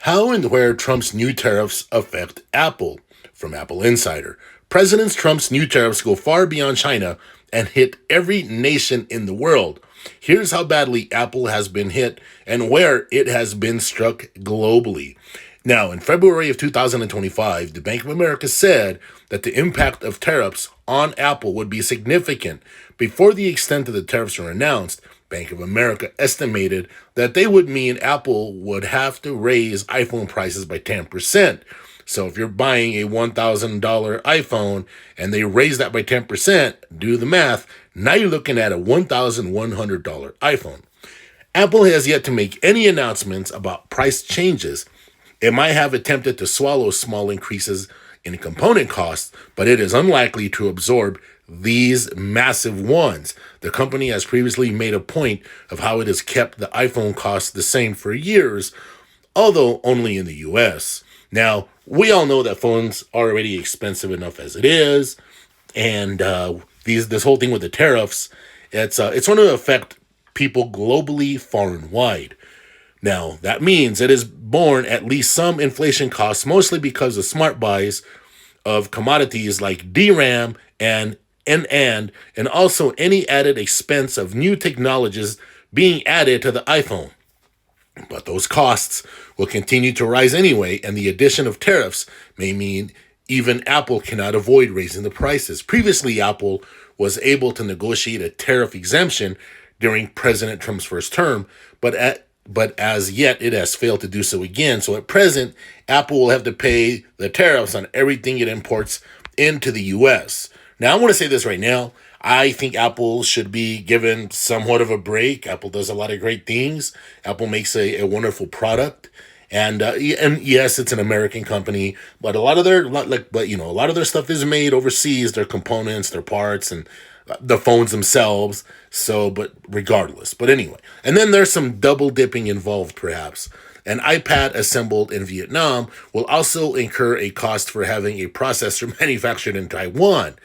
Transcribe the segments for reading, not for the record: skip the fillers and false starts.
How and where Trump's new tariffs affect Apple. From Apple Insider. President Trump's new tariffs go far beyond China and hit every nation in the world. Here's how badly Apple has been hit and where it has been struck globally. Now, in February of 2025, the Bank of America said that the impact of tariffs on Apple would be significant. Before the extent of the tariffs were announced, Bank of America estimated that they would mean Apple would have to raise iPhone prices by 10%. So if you're buying a $1,000 iPhone and they raise that by 10%, do the math. Now you're looking at a $1,100 iPhone. Apple has yet to make any announcements about price changes. It might have attempted to swallow small increases in component costs, but it is unlikely to absorb these massive ones. The company has previously made a point of how it has kept the iPhone costs the same for years, although only in the US. Now, we all know that phones are already expensive enough as it is, and this whole thing with the tariffs, it's going to affect people globally, far and wide. Now, that means it is borne at least some inflation costs, mostly because of smart buys of commodities like DRAM and also any added expense of new technologies being added to the iPhone. But those costs will continue to rise anyway, and the addition of tariffs may mean even Apple cannot avoid raising the prices. Previously, Apple was able to negotiate a tariff exemption during President Trump's first term, but as yet it has failed to do so again. So at present, Apple will have to pay the tariffs on everything it imports into the U.S. Now, I want to say this right now. I think Apple should be given somewhat of a break. Apple does a lot of great things. Apple makes a wonderful product. And yes, it's an American company, but a lot of their a lot of their stuff is made overseas. Their components, their parts, and the phones themselves. So, but regardless. But anyway, and then there's some double dipping involved, perhaps. An iPad assembled in Vietnam will also incur a cost for having a processor manufactured in Taiwan.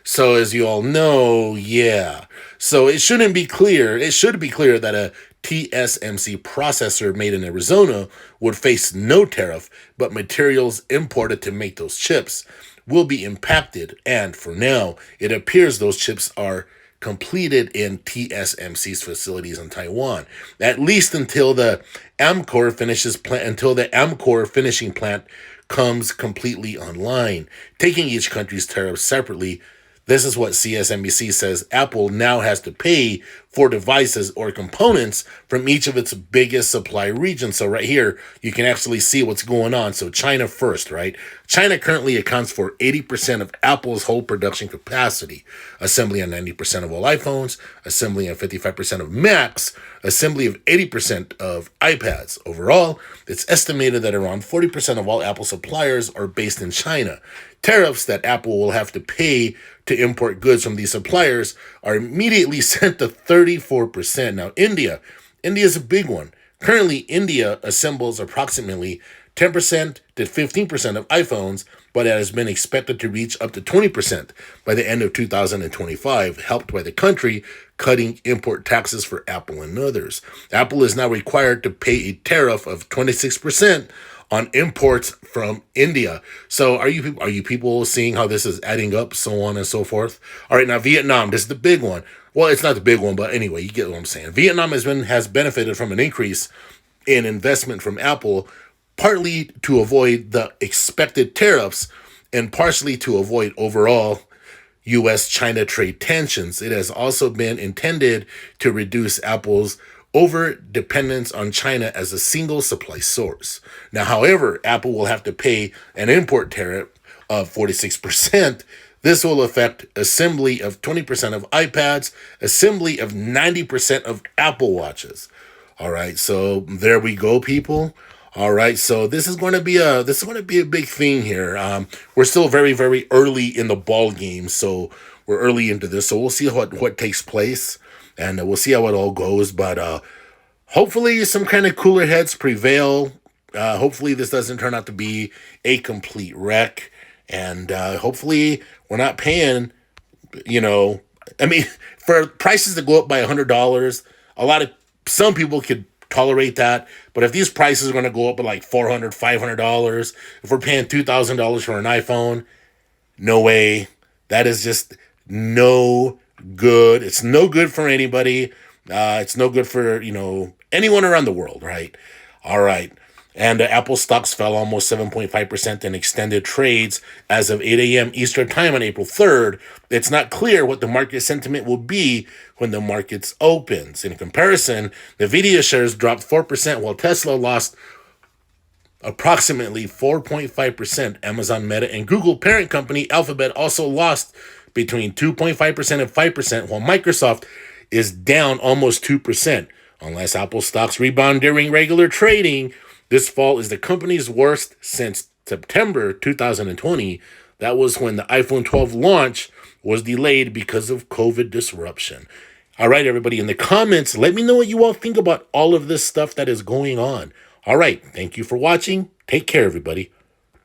So as you all know, yeah. So it shouldn't be clear. It should be clear that a TSMC processor made in Arizona would face no tariff, but materials imported to make those chips will be impacted. And for now, it appears those chips are completed in TSMC's facilities in Taiwan, at least until the Amcor finishing plant comes completely online. Taking each country's tariffs separately, this is what CSNBC says Apple now has to pay for devices or components from each of its biggest supply regions. So right here, you can actually see what's going on. So China first, right? China currently accounts for 80% of Apple's whole production capacity, assembly on 90% of all iPhones, assembly on 55% of Macs, assembly of 80% of iPads. Overall, it's estimated that around 40% of all Apple suppliers are based in China. Tariffs that Apple will have to pay to import goods from these suppliers are immediately sent to 34%. Now, India is a big one. Currently, India assembles approximately 10% to 15% of iPhones, but it has been expected to reach up to 20% by the end of 2025, helped by the country cutting import taxes for Apple and others. Apple is now required to pay a tariff of 26% on imports from India. So are you people seeing how this is adding up, so on and so forth? All right, now Vietnam, this is the big one. Well, it's not the big one, but anyway, you get what I'm saying. Vietnam has benefited from an increase in investment from Apple, partly to avoid the expected tariffs and partially to avoid overall U.S.-China trade tensions. It has also been intended to reduce Apple's over dependence on China as a single supply source. Now, however, Apple will have to pay an import tariff of 46%. This will affect assembly of 20% of iPads, assembly of 90% of Apple Watches. All right, so there we go, people. All right, so this is going to be a big thing here. We're still very, very early in the ball game, so we're early into this. So we'll see what takes place, and we'll see how it all goes. But hopefully, some kind of cooler heads prevail. Hopefully, this doesn't turn out to be a complete wreck, and hopefully, we're not paying. I mean, for prices to go up by $100, some people could tolerate that. But if these prices are going to go up at like $400, $500, if we're paying $2,000 for an iPhone, no way. That is just no good. It's no good for anybody. It's no good for, anyone around the world, right? All right. And Apple stocks fell almost 7.5% in extended trades as of 8 a.m. Eastern Time on April 3rd. It's not clear what the market sentiment will be when the markets opens. In comparison, Nvidia shares dropped 4%, while Tesla lost approximately 4.5%. Amazon, Meta, and Google parent company Alphabet also lost between 2.5% and 5%, while Microsoft is down almost 2%. Unless Apple stocks rebound during regular trading, this fall is the company's worst since September 2020. That was when the iPhone 12 launch was delayed because of COVID disruption. All right, everybody, in the comments, let me know what you all think about all of this stuff that is going on. All right, thank you for watching. Take care, everybody.